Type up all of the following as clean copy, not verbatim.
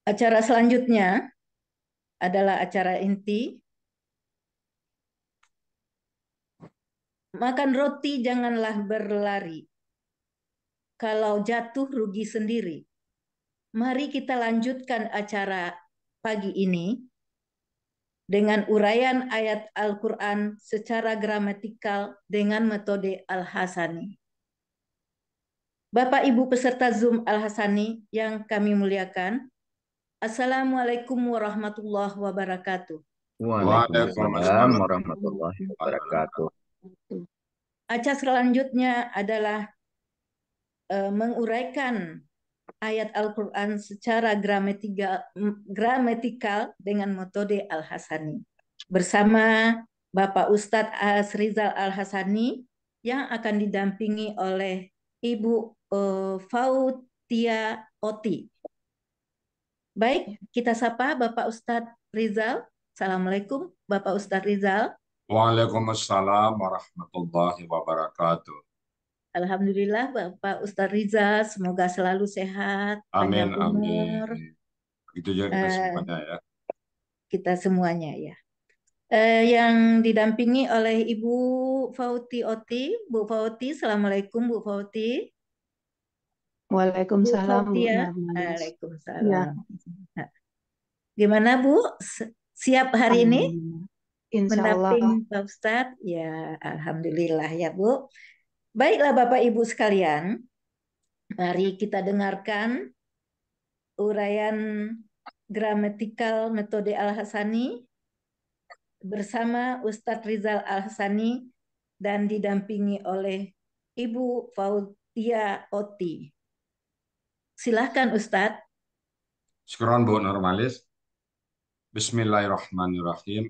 Acara selanjutnya adalah acara inti. Makan roti janganlah berlari. Kalau jatuh rugi sendiri. Mari kita lanjutkan acara pagi ini dengan uraian ayat Al-Quran secara gramatikal dengan metode Al-Hasani. Bapak Ibu peserta Zoom Al-Hasani yang kami muliakan, Assalamualaikum warahmatullahi wabarakatuh. Waalaikumsalam Waalaikumsalam warahmatullahi wabarakatuh. Acara selanjutnya adalah menguraikan ayat Al-Quran secara gramatikal dengan metode Al-Hasani. Bersama Bapak Ustadz Asrizal Al-Hasani yang akan didampingi oleh Ibu Fautia Oti. Baik, kita sapa Bapak Ustadz Rizal. Assalamualaikum Bapak Ustadz Rizal. Waalaikumsalam warahmatullahi wabarakatuh. Alhamdulillah Bapak Ustadz Rizal, semoga selalu sehat, Amin, panjang amin. umur. Begitu juga kita semuanya ya. Kita semuanya ya. Yang didampingi oleh Ibu Fauti Oti. Bu Fauti, Assalamualaikum Bu Fauti. Bu Waalaikumsalam Bu Fauti ya. Narmalis. Ya, Waalaikumsalam. Gimana Bu? Siap hari ini alhamdulillah. Insya Allah. mendamping Pak Ustadz? Ya, alhamdulillah ya Bu. Baiklah Bapak Ibu sekalian, mari kita dengarkan uraian gramatikal metode Al-Hasani bersama Ustadz Rizal Al-Hasani dan didampingi oleh Ibu Fautia Oti. Silahkan Ustadz. Syukran Bu Nurmalis. Bismillahirrahmanirrahim.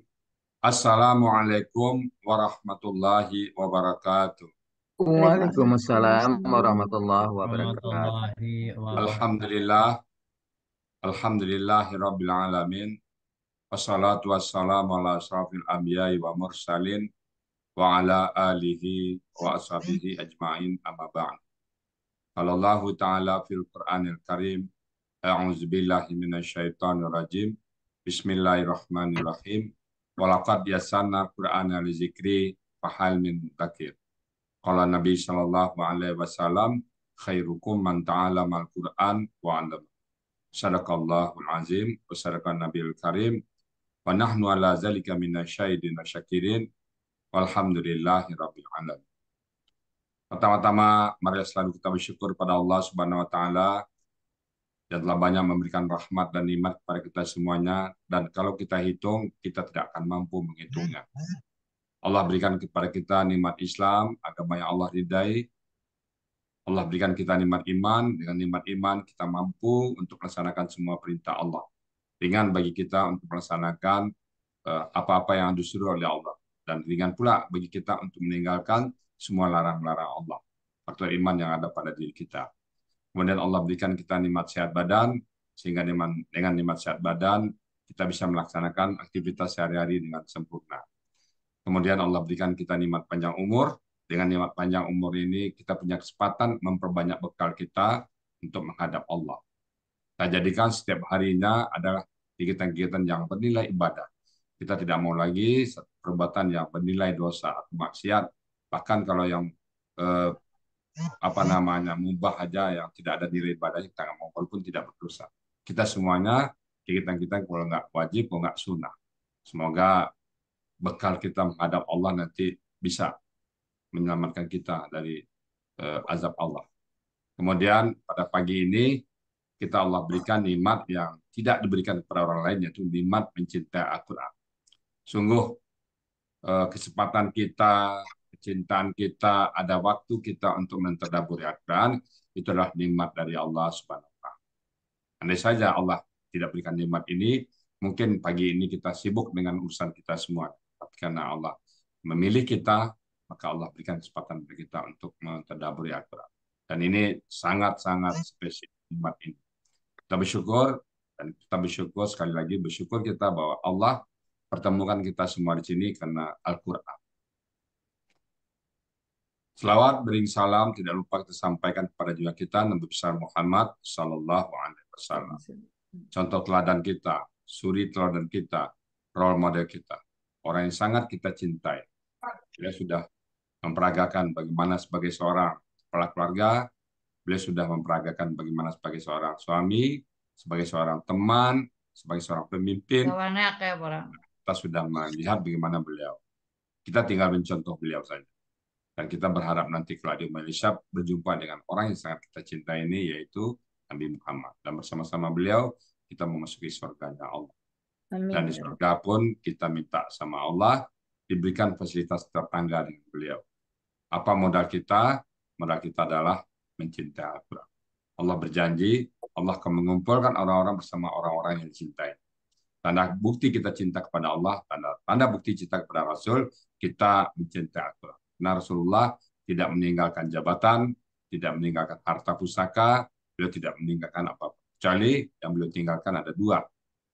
Assalamualaikum warahmatullahi wabarakatuh. Waalaikumsalam warahmatullahi wabarakatuh. Alhamdulillah. Alhamdulillahirabbil alamin. Wassalatu wassalamu ala asrafil anbiya'i wa mursalin wa ala alihi wa ashabihi ajma'in amma ba'd. Qala Allah Ta'ala fil Qur'anil Karim, a'udzu billahi minasyaitonir rajim. Bismillahirrahmanirrahim. Walaqad yassarna Qur'ana lizikri fahal min mudzakir. Qala Nabi sallallahu alaihi wasallam, khairukum man ta'allama al-Qur'an wa 'allama. Sadaqallahul azim wa sadaqan nabiyil karim. Wa nahnu ala zalika minasyahidin wa syakirin. Walhamdulillahi rabbil alamin. Pertama-tama, mari selalu kita bersyukur pada Allah Subhanahu wa taala yang telah banyak memberikan rahmat dan nikmat kepada kita semuanya, dan kalau kita hitung, kita tidak akan mampu menghitungnya. Allah berikan kepada kita nikmat Islam, agama yang Allah ridai. Allah berikan kita nikmat iman, dengan nikmat iman kita mampu untuk melaksanakan semua perintah Allah. Ringan bagi kita untuk melaksanakan apa-apa yang disuruh oleh Allah. Dan ringan pula bagi kita untuk meninggalkan semua larang-larang Allah. Faktor iman yang ada pada diri kita. Kemudian Allah berikan kita nikmat sehat badan, sehingga dengan nikmat sehat badan, kita bisa melaksanakan aktivitas sehari-hari dengan sempurna. Kemudian Allah berikan kita nikmat panjang umur. Dengan nikmat panjang umur ini, kita punya kesempatan memperbanyak bekal kita untuk menghadap Allah. Kita jadikan setiap harinya adalah kegiatan-kegiatan yang bernilai ibadah. Kita tidak mau lagi perbuatan yang bernilai dosa atau maksiat. Bahkan kalau yang mubah aja yang tidak ada nilai ibadahnya, kita nggak mau, walaupun tidak berdosa. Kita semuanya kegiatan-kegiatan kalau nggak wajib, kalau nggak sunnah. Semoga bekal kita menghadap Allah nanti bisa menyelamatkan kita dari azab Allah. Kemudian pada pagi ini kita Allah berikan nikmat yang tidak diberikan kepada orang lain, yaitu nikmat mencintai Al-Quran. Sungguh kesempatan kita, kecintaan kita, ada waktu kita untuk mentadabburi Al-Quran, itu adalah nikmat dari Allah Subhanahu wa Ta'ala. Andai saja Allah tidak berikan nikmat ini, mungkin pagi ini kita sibuk dengan urusan kita semua. Tapi karena Allah memilih kita, maka Allah berikan kesempatan bagi kita untuk mentadabburi Al-Quran. Dan ini sangat-sangat spesial nikmat ini. Kita bersyukur, dan kita bersyukur sekali lagi, bersyukur kita bahwa Allah pertemukan kita semua di sini karena Al-Quran. Selawat bering salam tidak lupa kita sampaikan kepada jiwa kita Nabi besar Muhammad Sallallahu Alaihi Wasallam. contoh teladan kita, suri teladan kita, role model kita, orang yang sangat kita cintai. Beliau sudah memperagakan bagaimana sebagai seorang kepala keluarga, beliau sudah memperagakan bagaimana sebagai seorang suami, sebagai seorang teman, sebagai seorang pemimpin. Kita sudah melihat bagaimana beliau. Kita tinggal mencontoh beliau saja. Dan kita berharap nanti kalau di Malaysia berjumpa dengan orang yang sangat kita cintai ini, yaitu Nabi Muhammad. Dan bersama-sama beliau, kita memasuki surganya Allah. Dan di surga pun kita minta sama Allah, diberikan fasilitas tertangga dengan beliau. Apa modal kita? Modal kita adalah mencintai Al-Quran. Allah berjanji, Allah akan mengumpulkan orang-orang bersama orang-orang yang dicintai. Tanda bukti kita cinta kepada Allah, tanda bukti cinta kepada Rasul, kita mencintai Al-Quran. Nah, Rasulullah tidak meninggalkan jabatan, tidak meninggalkan harta pusaka, beliau tidak meninggalkan apa-apa. Kecuali yang beliau tinggalkan ada dua,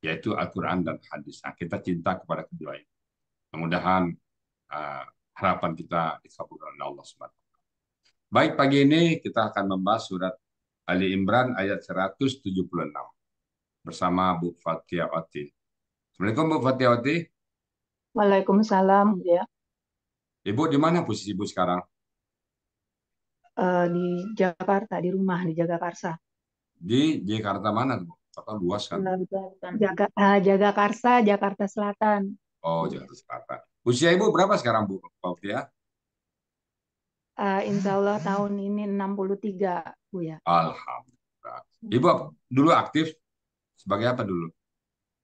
yaitu Al-Quran dan hadis. Nah, kita cinta kepada kedua ini. Mudah-mudahan harapan kita dikabulkan oleh Allah SWT. Baik, pagi ini kita akan membahas surat Ali Imran ayat 176 bersama Bu Fathiawati. Assalamualaikum Bu Fathiawati. Waalaikumsalam ya. Ibu di mana posisi Ibu sekarang? Di Jakarta, di rumah di Jagakarsa. Di Jakarta mana Bu? Atau luas kan? Jagakarsa, Jakarta Selatan. Oh, Jakarta Selatan. Usia Ibu berapa sekarang Bu Fathia? Insya Allah tahun ini 63 Bu ya. Alhamdulillah. Ibu dulu aktif sebagai apa dulu?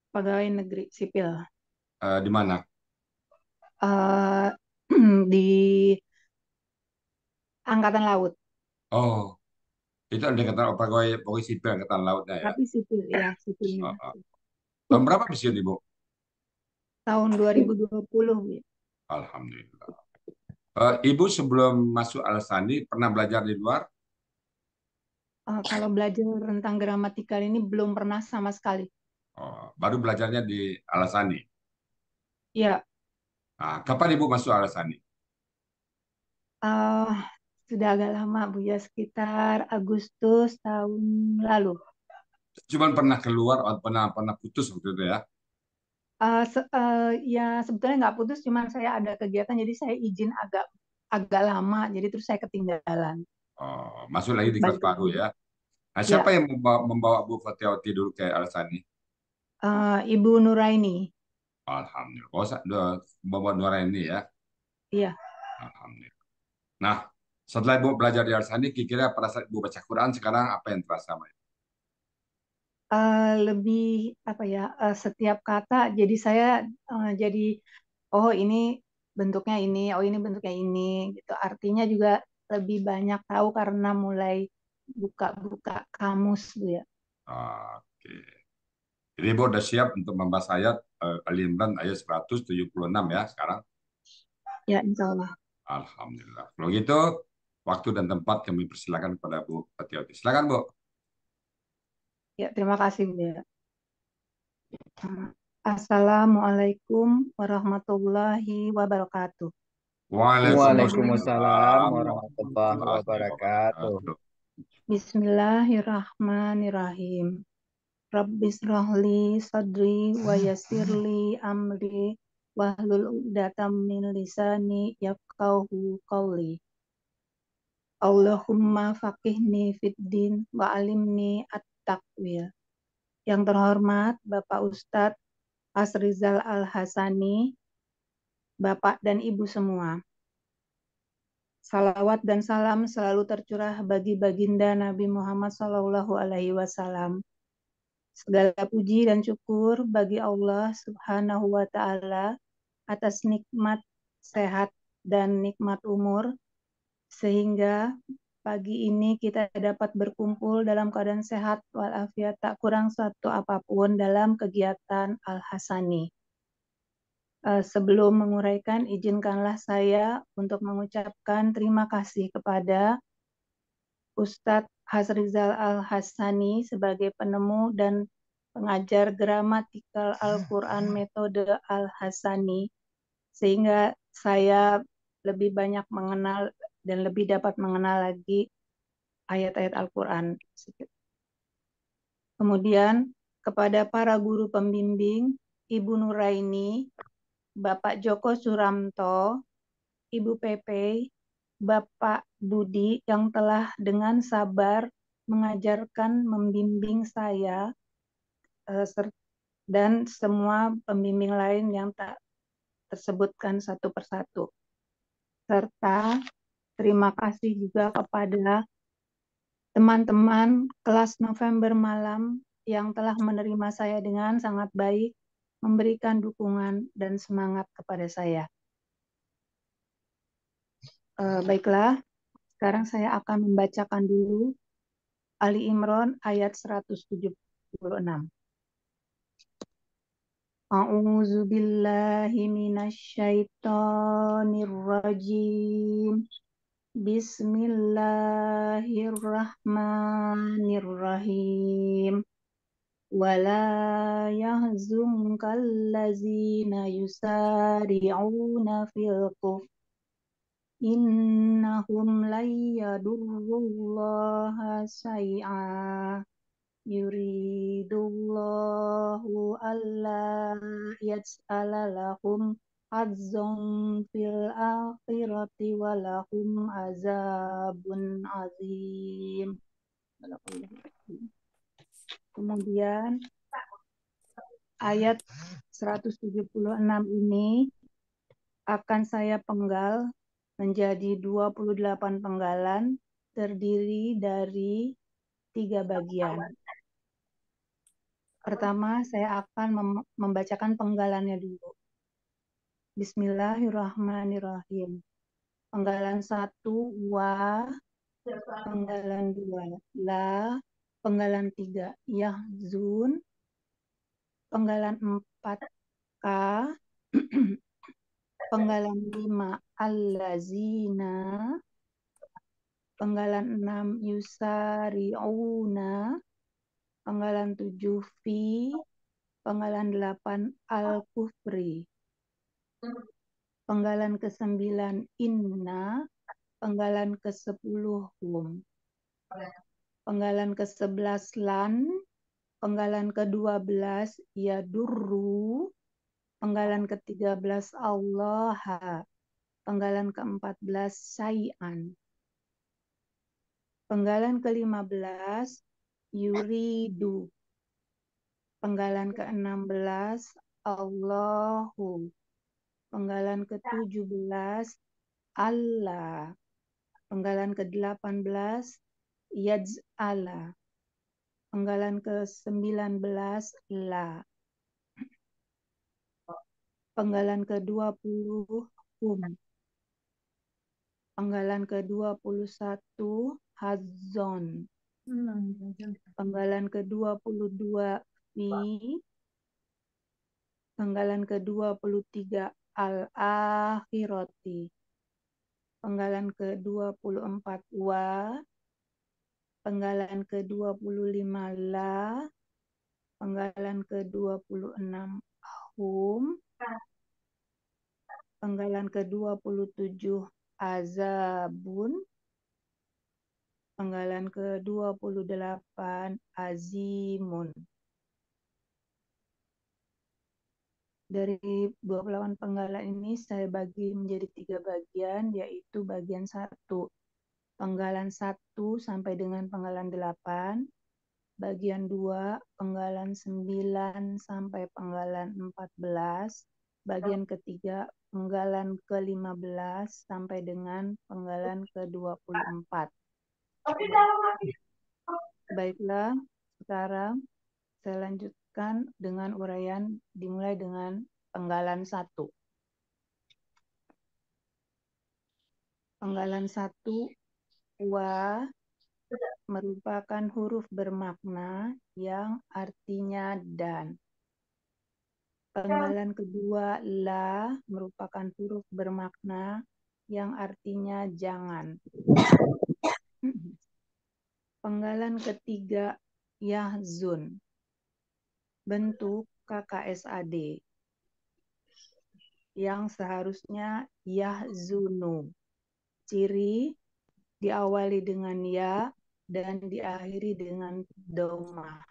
Pegawai negeri sipil. Di mana? Di Angkatan Laut. Oh, itu ada kata pegawai sipil Angkatan Lautnya ya. Tapi sipil ya, sipilnya. Tahun berapa pensiun Ibu? Tahun 2020 Bu ya. Alhamdulillah. Ibu sebelum masuk Al-Sani pernah belajar di luar? Kalau belajar tentang gramatikal ini belum pernah sama sekali. Oh, baru belajarnya di Al-Sani. Ya. Nah, kapan Ibu masuk Al-Sani? Sudah agak lama Bu ya, sekitar Agustus tahun lalu. Cuman pernah keluar atau pernah putus waktu itu ya? Ya sebetulnya nggak putus, cuman saya ada kegiatan jadi saya izin agak lama, jadi terus saya ketinggalan. Oh, masuk lagi di kelas Balik baru lagi. ya. Nah, Ya, siapa yang membawa Bu Fathiawati dulu ke Al-Sani? Ibu Nuraini. Alhamdulillah. Oh, bawa Nura ini ya. Iya. Alhamdulillah. Nah, setelah Ibu belajar di Al-Sani, kira-kira pada saat Ibu baca Quran sekarang apa yang terasa? Lebih apa ya, setiap kata jadi saya jadi oh ini bentuknya ini, oh ini bentuknya ini gitu. Artinya juga lebih banyak tahu karena mulai buka-buka kamus Bu ya. Oke. Jadi Ibu udah siap untuk membahas ayat Ali Imran ayat 176 ya sekarang? Ya, insya Allah. Alhamdulillah. Kalau gitu, waktu dan tempat kami persilakan kepada Bu Fathiawati. Silakan Bu. Ya, terima kasih Bu ya. Assalamualaikum warahmatullahi wabarakatuh. Waalaikumsalam warahmatullahi wabarakatuh. Bismillahirrahmanirrahim. Rabbishrahli sadri wa yassirli amri wahlul 'uqdatam min lisani yafqahu qawli. Allahumma faqihni fid din wa alimni at-taqwil. Yang terhormat Bapak Ustadz Asrizal Al-Hasani, Bapak dan Ibu semua. Salawat dan salam selalu tercurah bagi baginda Nabi Muhammad SAW. Segala puji dan syukur bagi Allah Subhanahu wa Ta'ala atas nikmat sehat dan nikmat umur, sehingga pagi ini kita dapat berkumpul dalam keadaan sehat walafiat, tak kurang satu apapun dalam kegiatan Al-Hasani. Sebelum menguraikan, izinkanlah saya untuk mengucapkan terima kasih kepada Ustadz Hasrizal Al-Hasani sebagai penemu dan pengajar gramatikal Al-Quran metode Al-Hasani, sehingga saya lebih banyak mengenal dan lebih dapat mengenal lagi ayat-ayat Al-Quran. Kemudian kepada para guru pembimbing, Ibu Nuraini, Bapak Joko Suramto, Ibu Pepe, Bapak Budi yang telah dengan sabar mengajarkan, membimbing saya, dan semua pembimbing lain yang tak tersebutkan satu persatu. Serta terima kasih juga kepada teman-teman kelas November malam yang telah menerima saya dengan sangat baik, memberikan dukungan dan semangat kepada saya. Baiklah, sekarang saya akan membacakan dulu Ali Imran ayat 176. A'udzu billahi minasyaitonir rajim. Bismillahirrahmanirrahim. Wala yahzunka allazina yusari'una fil kufr. Innahum lan yadurrullaha syai'a. Yuridullahu alla yaj'ala lahum hazzan fil akhirati walahum azabun azim. Kemudian ayat 176 ini akan saya penggal menjadi 28 penggalan terdiri dari 3 bagian. Pertama, saya akan membacakan penggalannya dulu. Bismillahirrahmanirrahim. Penggalan 1, wa. Penggalan 2, la. Penggalan 3, yahzun. Penggalan 4, ka. Penggalan 5, allazina. Penggalan 6, yusari'una. Penggalan 7, fi. Penggalan 8, al-kufri. Penggalan ke-9, inna. Penggalan ke-10, hum. Penggalan ke-11, lan. Penggalan ke-12, yadurru. Penggalan ke-13, allaha. Penggalan ke-14, syai'an. Penggalan ke-15, yuridu. Penggalan ke-16, Allahu. Penggalan ke-17, Allah. Penggalan ke-18, yaj'ala. Penggalan ke-19, la. Penggalan ke-20, hum. Penggalan ke-21, hazzon. Penggalan ke-22, fi. Penggalan ke-23, al-akhirati. Penggalan ke-24, wa. Penggalan ke-25, la. Penggalan ke-26, hum. Penggalan ke-27, azabun. Penggalan ke-28, azimun. Dari 28 penggalan ini saya bagi menjadi 3 bagian, yaitu bagian 1, penggalan 1 sampai dengan penggalan 8, bagian 2, penggalan 9 sampai penggalan 14, bagian ketiga, penggalan ke-15 sampai dengan penggalan ke-24. Baiklah, sekarang saya lanjutkan dengan uraian dimulai dengan penggalan 1. Penggalan 1, wa, merupakan huruf bermakna yang artinya dan. Penggalan kedua, la, merupakan huruf bermakna yang artinya jangan. Penggalan ketiga, yahzun, bentuk KKSAD yang seharusnya yahzunu. Ciri diawali dengan ya dan diakhiri dengan dhammah.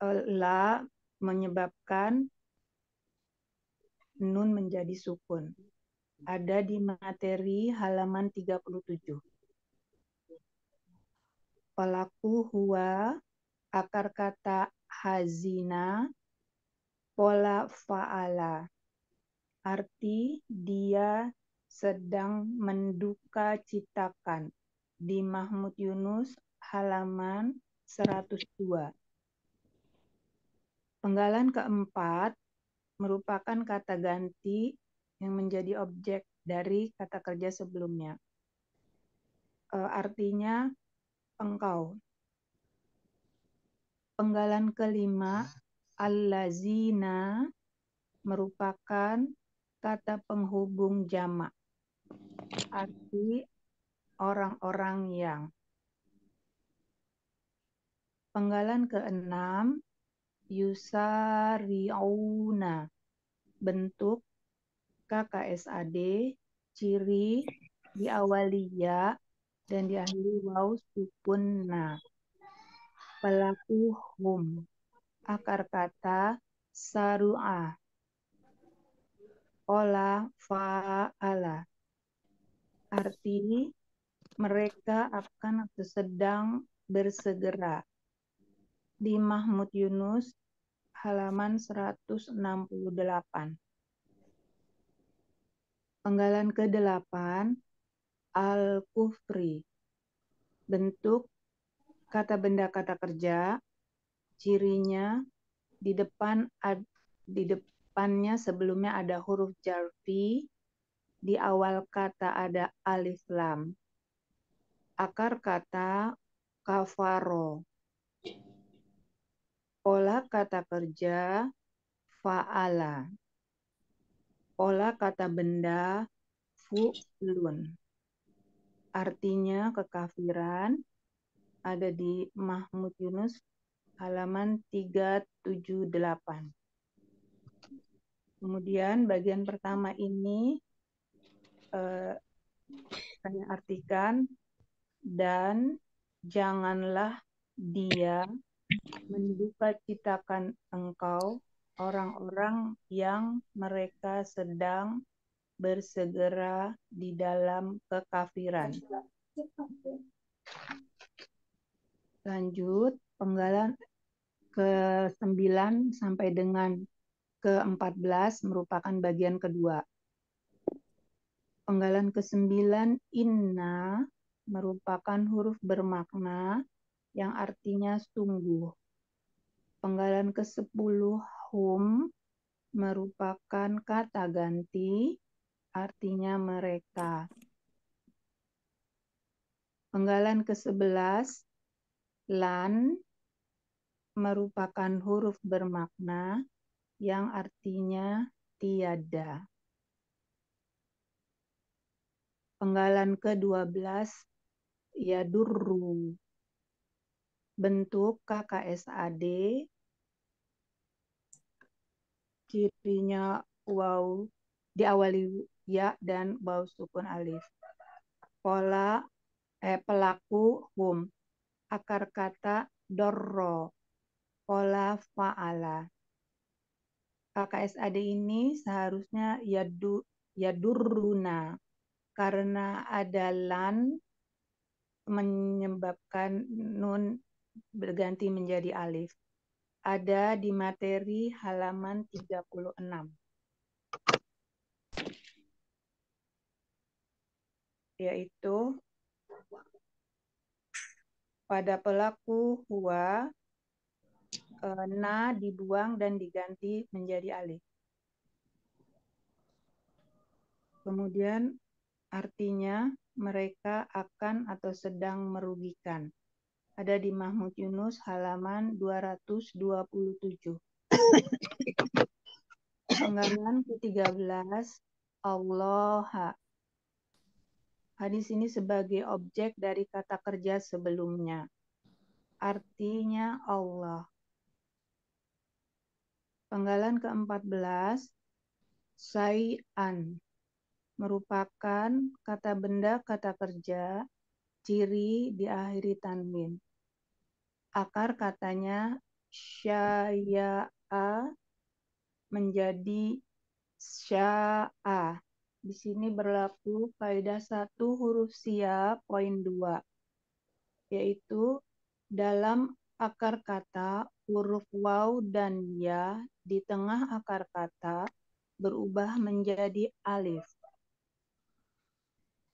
la menyebabkan nun menjadi sukun. Ada di materi halaman 37. Pelaku huwa, akar kata hazina, pola fa'ala. Arti dia sedang menduka citakan. Di Mahmud Yunus halaman 102. Penggalan keempat merupakan kata ganti yang menjadi objek dari kata kerja sebelumnya. Artinya engkau. Penggalan kelima, allazina, merupakan kata penghubung jamak. Arti orang-orang yang. Penggalan keenam, yusari'una, bentuk KKSAD, ciri diawali ya dan diakhiri waw sukun na. Pelaku hum, akar kata saru'ah, pola fa'ala. Arti mereka akan atau sedang bersegera. Di Mahmud Yunus halaman 168. Penggalan ke-8, al-kufri, bentuk kata benda kata kerja, cirinya di depannya sebelumnya ada huruf jarfi, di awal kata ada alif lam. Akar kata kafaro. Pola kata kerja fa'ala. Pola kata benda fu'lun. Artinya kekafiran, ada di Mahmud Yunus halaman 378. Kemudian bagian pertama ini saya artikan, dan janganlah dia menduka citakan engkau orang-orang yang mereka sedang bersegera di dalam kekafiran. Lanjut, penggalan ke-9 sampai dengan ke-14 merupakan bagian kedua. Penggalan ke-9 inna merupakan huruf bermakna yang artinya sungguh. Penggalan ke-10 hum merupakan kata ganti artinya mereka. Penggalan ke-11 lan merupakan huruf bermakna yang artinya tiada. Penggalan ke-12 yadurru, bentuk KKSAD, cirinya waw diawali ya dan waw sukun alif. Pelaku hum, akar kata dorro, pola fa'ala. KKSAD ini seharusnya yadurruna, karena ada lan menyebabkan nun berganti menjadi alif. Ada di materi halaman 36. Yaitu pada pelaku huwa, na dibuang dan diganti menjadi alif. Kemudian artinya mereka akan atau sedang merugikan. Ada di Mahmud Yunus halaman 227. Penggalan ke-13 Allah. Hadis ini sebagai objek dari kata kerja sebelumnya. Artinya Allah. Penggalan ke-14 Say'an merupakan kata benda kata kerja, ciri diakhiri tanwin. Akar katanya Syaya'a menjadi sya'a. Di sini berlaku kaidah 1 huruf sia poin 2, yaitu dalam akar kata huruf waw dan ya di tengah akar kata berubah menjadi alif.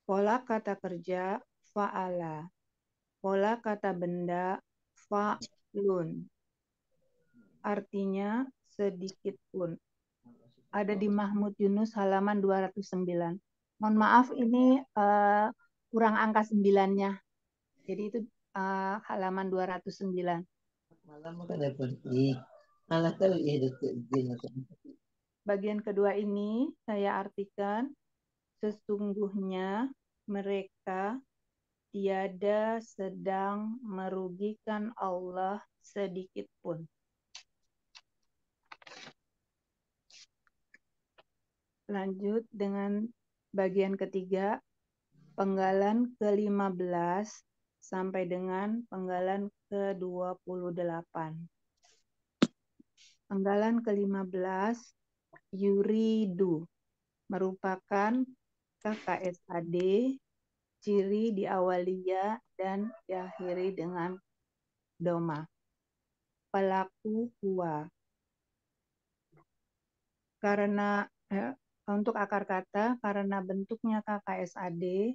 Pola kata kerja fa'ala. Pola kata benda fa'lun. Artinya sedikit pun. Ada di Mahmud Yunus halaman 209. Mohon maaf ini kurang angka 9-nya. Jadi itu halaman 209. Bagian kedua ini saya artikan, sesungguhnya mereka tiada sedang merugikan Allah sedikit pun. Lanjut dengan bagian ketiga, penggalan ke-15 sampai dengan penggalan ke-28. Penggalan ke-15, yuridu, merupakan KKSAD, ciri diawali dan diakhiri dengan doma. Pelaku huwa. Karena untuk akar kata, karena bentuknya KKSAD,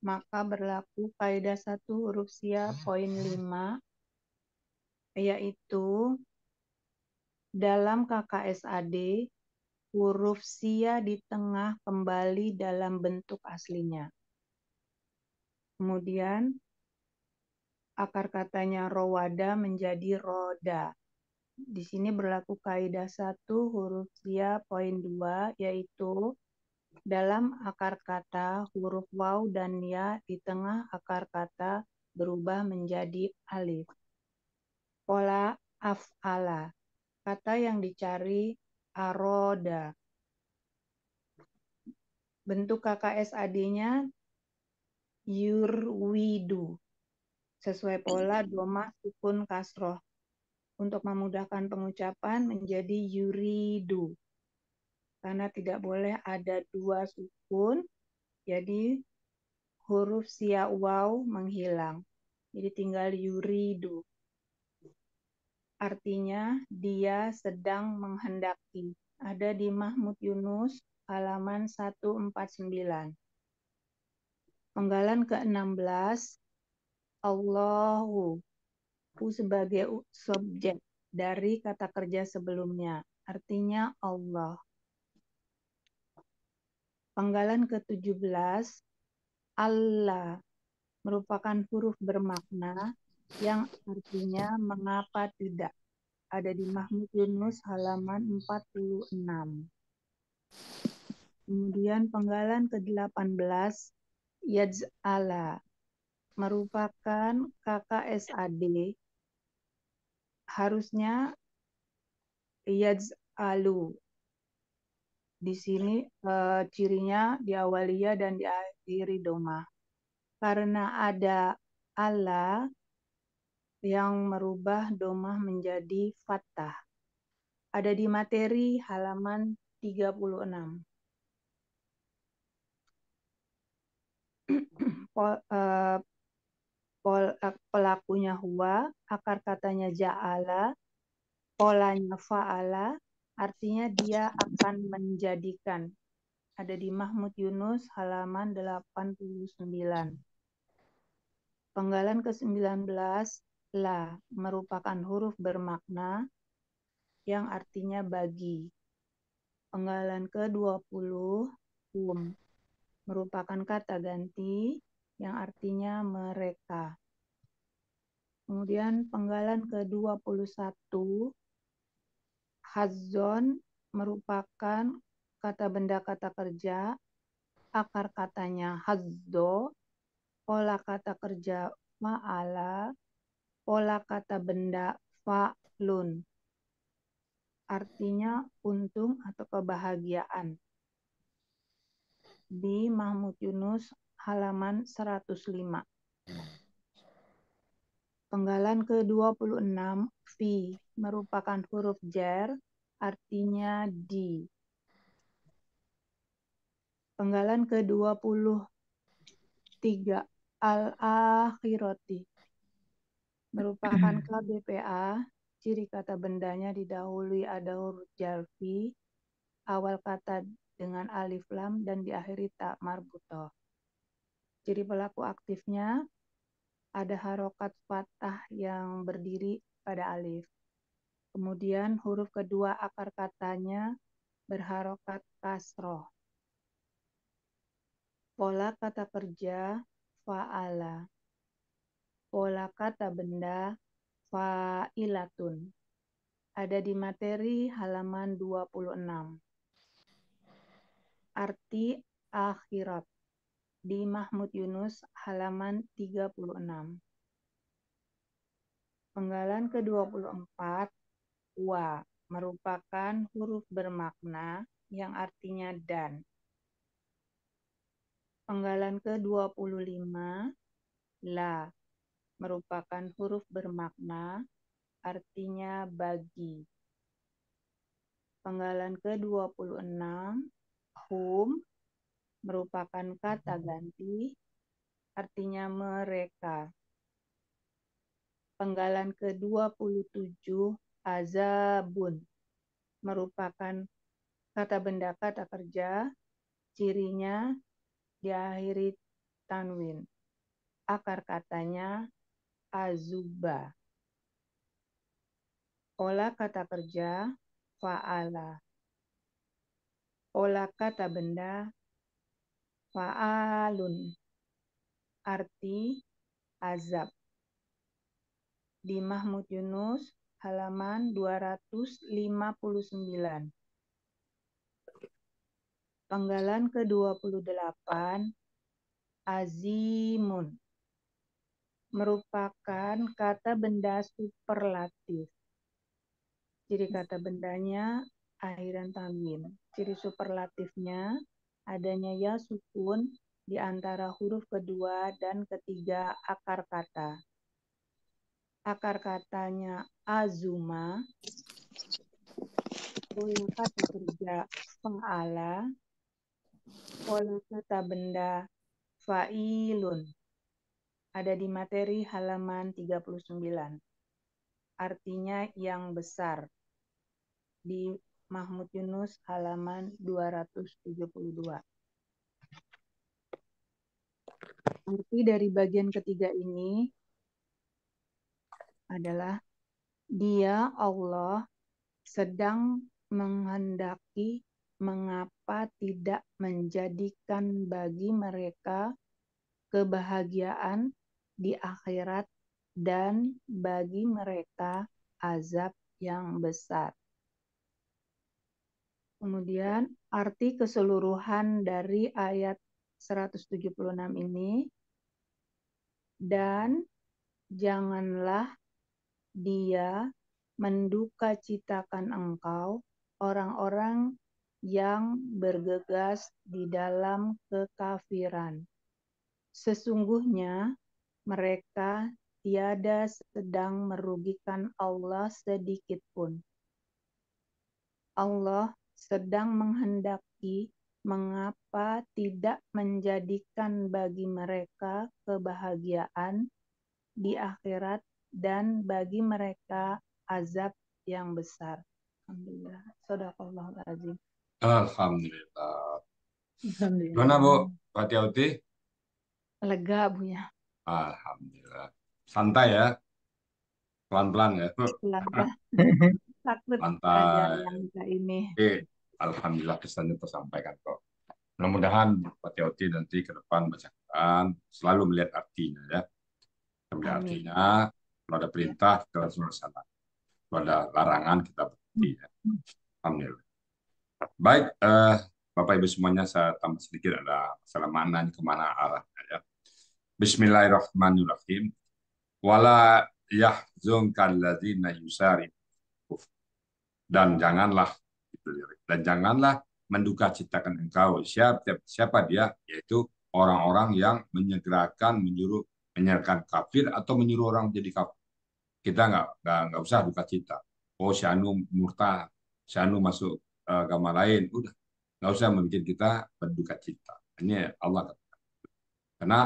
maka berlaku kaidah 1 huruf sia poin 5, yaitu dalam KKSAD huruf sia di tengah kembali dalam bentuk aslinya. Kemudian akar katanya rowada menjadi roda. Di sini berlaku kaidah 1 huruf sia poin 2, yaitu dalam akar kata huruf waw dan ya di tengah akar kata berubah menjadi alif. Pola af'ala. Kata yang dicari aroda. Bentuk KKSAD-nya yurwidu. Sesuai pola doma sukun kasroh. Untuk memudahkan pengucapan menjadi yuridu. Karena tidak boleh ada 2 sukun, jadi huruf sia waw menghilang. Jadi tinggal yuridu. Artinya dia sedang menghendaki. Ada di Mahmud Yunus halaman 149. Penggalan ke-16, Allahu. Sebagai subjek dari kata kerja sebelumnya. Artinya Allah. Penggalan ke-17, Allah merupakan huruf bermakna yang artinya mengapa tidak. Ada di Mahmud Yunus halaman 46. Kemudian penggalan ke-18, yaj'ala merupakan KKSAD, harusnya yaj'alu. Di sini cirinya diawali ya dan diakhiri doma. Karena ada Allah yang merubah doma menjadi fathah. Ada di materi halaman 36. Pelakunya huwa, akar katanya ja'ala, polanya fa'ala, artinya dia akan menjadikan. Ada di Mahmud Yunus halaman 89. Penggalan ke-19, la, merupakan huruf bermakna yang artinya bagi. Penggalan ke-20, merupakan kata ganti yang artinya mereka. Kemudian penggalan ke-21, hazzon merupakan kata benda kata kerja, akar katanya hazzo, pola kata kerja fa'ala, pola kata benda fa'lun. Artinya untung atau kebahagiaan. Di Mahmud Yunus halaman 105. Penggalan ke-26, fi, merupakan huruf jar, artinya di. Penggalan ke-23, al-akhirati, merupakan KBPA, ciri kata bendanya didahului ada huruf jar fi, awal kata dengan alif lam dan diakhiri ta marbutoh. Ciri pelaku aktifnya ada harokat fathah yang berdiri pada alif. Kemudian huruf kedua akar katanya berharokat kasroh. Pola kata kerja fa'ala. Pola kata benda fa'ilatun. Ada di materi halaman 26. Arti akhirat di Mahmud Yunus halaman 36. Penggalan ke-24, wa, merupakan huruf bermakna yang artinya dan. Penggalan ke-25, la, merupakan huruf bermakna artinya bagi. Penggalan ke-26, hum, merupakan kata ganti artinya mereka. Penggalan ke-27, azabun, merupakan kata benda kata kerja, cirinya diakhiri tanwin. Akar katanya azuba. Pola kata kerja fa'ala. Pola kata benda fa'alun. Arti azab. Di Mahmud Yunus halaman 259. Penggalan ke-28, azimun, merupakan kata benda superlatif. Ciri kata bendanya akhiran tanwin. Ciri superlatifnya adanya ya sukun di antara huruf kedua dan ketiga akar kata. Akar katanya azuma, pola kata kerja fa'ala, pola kata benda fa'ilun. Ada di materi halaman 39. Artinya yang besar. Di Mahmud Yunus halaman 272. Arti dari bagian ketiga ini adalah Dia Allah sedang menghendaki mengapa tidak menjadikan bagi mereka kebahagiaan di akhirat dan bagi mereka azab yang besar. Kemudian arti keseluruhan dari ayat 176 ini, dan janganlah Dia mendukacitakan engkau orang-orang yang bergegas di dalam kekafiran. Sesungguhnya mereka tiada sedang merugikan Allah sedikit pun. Allah sedang menghendaki mengapa tidak menjadikan bagi mereka kebahagiaan di akhirat dan bagi mereka azab yang besar. Alhamdulillah. Shadaqallahul azim. Alhamdulillah. Alhamdulillah. Gimana Bu Fatihauti? Lega Bu ya. Alhamdulillah. Santai ya, pelan-pelan ya. Lega. Takut aja Santai. yang ini. Oke, alhamdulillah kesannya tersampaikan kok. Mudah-mudahan Fatihauti nanti ke depan baca Quran selalu melihat artinya ya. Melihat Amin. artinya, kalau ada perintah kita langsung laksanakan. Kalau ada larangan kita berhenti ya. Alhamdulillah. Baik, Bapak Ibu semuanya, saya tambah sedikit ada masalah mana kemana arahnya ya. Bismillahirrahmanirrahim. Wala yahzunka alladzina yusari'un. Dan janganlah mendukacitakan engkau siapa dia, yaitu orang-orang yang menyegerakan menyuruh menyerahkan kafir atau menyuruh orang jadi kafir. Kita nggak usah duka cita. Oh, si Anu murtad, si Anu masuk agama lain, udah nggak usah membuat kita berduka cita. Ini Allah katakan. Karena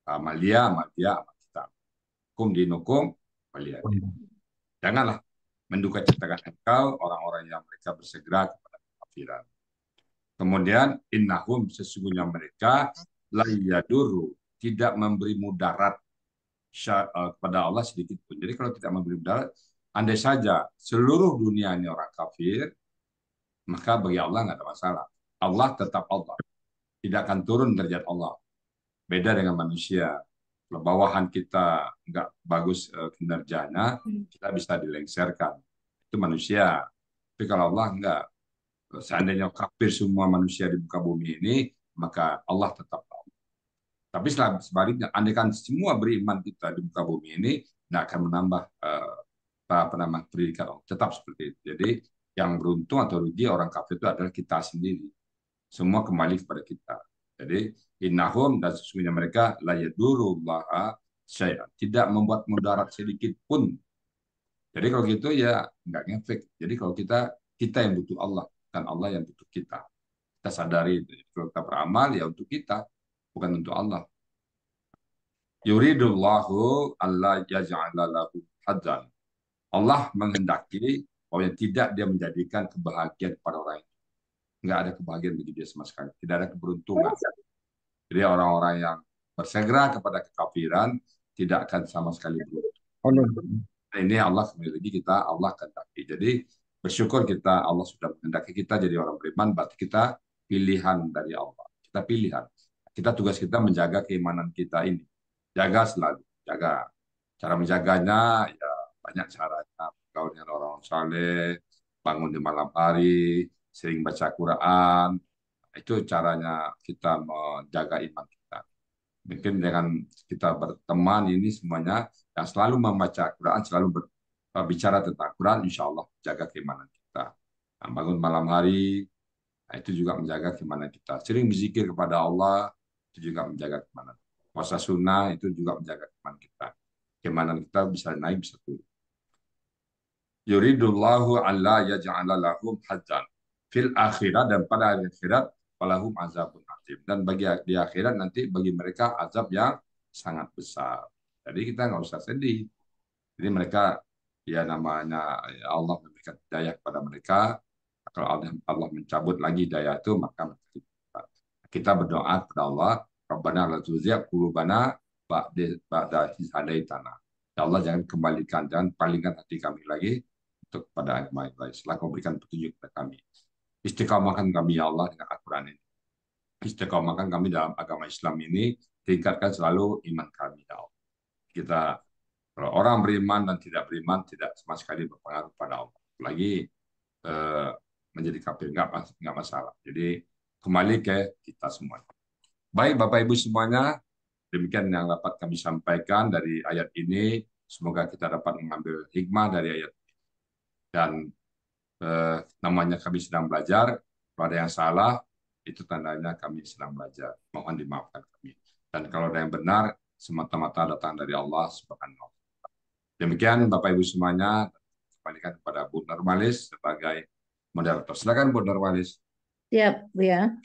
amal dia, amal kita. Hukum dinukum, walia. Janganlah menduka citakan engkau orang-orang yang mereka bersegera kepada kekafiran. Kemudian innahum, sesungguhnya mereka la yadurru, tidak memberi mudarat kepada Allah sedikit pun. Jadi kalau tidak memberi mudarat, andai saja seluruh dunia ini orang kafir, maka bagi Allah nggak ada masalah. Allah tetap Allah. Tidak akan turun derajat Allah. Beda dengan manusia. Kalau bawahan kita nggak bagus kinerjanya, kita bisa dilengsarkan. Itu manusia. Tapi kalau Allah nggak. Seandainya kafir semua manusia di muka bumi ini, maka Allah tetap Allah. Tapi sebaliknya, andaikan semua beriman kita di muka bumi ini, tidak akan menambah predikat Allah. Tetap seperti itu. Jadi yang beruntung atau rugi orang kafir itu adalah kita sendiri. Semua kembali kepada kita. Jadi innahum, dan sesungguhnya mereka la yadurullaha syai'an, tidak membuat mudarat sedikit pun. Jadi kalau gitu ya nggak ngefek. Jadi kalau kita yang butuh Allah, bukan Allah yang butuh kita. Kita sadari itu. Kalau kita beramal ya untuk kita, bukan untuk Allah. Yuridullahu alla yaj'ala lahu hadzan. Allah menghendaki bahwa tidak dia menjadikan kebahagiaan kepada orang itu. Nggak ada kebahagiaan bagi dia sama sekali. Tidak ada keberuntungan. Jadi orang-orang yang bersegera kepada kekafiran tidak akan sama sekali beruntung. Ini Allah kembali lagi kita, Allah kehendaki. Jadi bersyukur kita, Allah sudah menghendaki kita jadi orang beriman, berarti kita pilihan dari Allah. Kita pilihan. Tugas kita menjaga keimanan kita ini. Jaga selalu, jaga. Cara menjaganya ya banyak caranya. Kau dengan orang saleh, bangun di malam hari, sering baca Quran. Itu caranya kita menjaga iman kita. Mungkin dengan kita berteman ini semuanya yang selalu membaca Quran, selalu berbicara tentang Quran, insya Allah jaga keimanan kita. Nah, bangun malam hari, nah, itu juga menjaga keimanan kita. Sering berzikir kepada Allah, itu juga menjaga keimanan. Puasa sunnah, itu juga menjaga keimanan kita. Keimanan kita bisa naik, bisa turun. Yuridullahu alla yaj'ala lahum hadzan fil akhirat, dan pada akhirat falahum azabun azim, dan di akhirat nanti bagi mereka azab yang sangat besar. Jadi kita nggak usah sedih. Jadi mereka ya namanya ya Allah memberikan hidayah kepada mereka. Kalau Allah mencabut lagi hidayah itu, maka kita berdoa kepada Allah, Rabbana la tuzigh qulubana ba'da idh hadaitana. Ya Allah, jangan kembalikan, jangan palingkan hati kami lagi untuk pada agama yang lain. Setelah kau berikan petunjuk kepada kami. Istiqamahkan kami ya Allah dengan Al-Quran ini. Istiqamahkan kami dalam agama Islam ini, tingkatkan selalu iman kami ya Allah. Kita, kalau orang beriman dan tidak beriman, tidak sama sekali berpengaruh pada Allah. Lagi menjadi kafir, nggak masalah. Jadi kembali ke kita semua. Baik Bapak Ibu semuanya, demikian yang dapat kami sampaikan dari ayat ini. Semoga kita dapat mengambil hikmah dari ayat ini. Dan namanya kami sedang belajar. Kalau ada yang salah, itu tandanya kami sedang belajar. Mohon dimaafkan kami. Dan kalau ada yang benar, semata-mata datang dari Allah Subhanahu wa Ta'ala. Demikian Bapak Ibu semuanya, kembalikan kepada Bu Nurmalis sebagai moderator. Silakan Bu Nurmalis. Siap, Bu ya.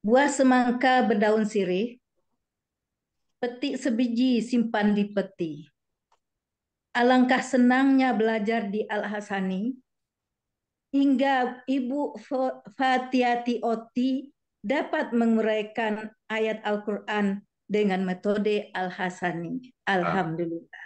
Buah semangka berdaun sirih, petik sebiji simpan di peti. Alangkah senangnya belajar di Al-Hasani, hingga Ibu Fatiyati Oti dapat menguraikan ayat Al-Quran dengan metode Al-Hasani. Alhamdulillah.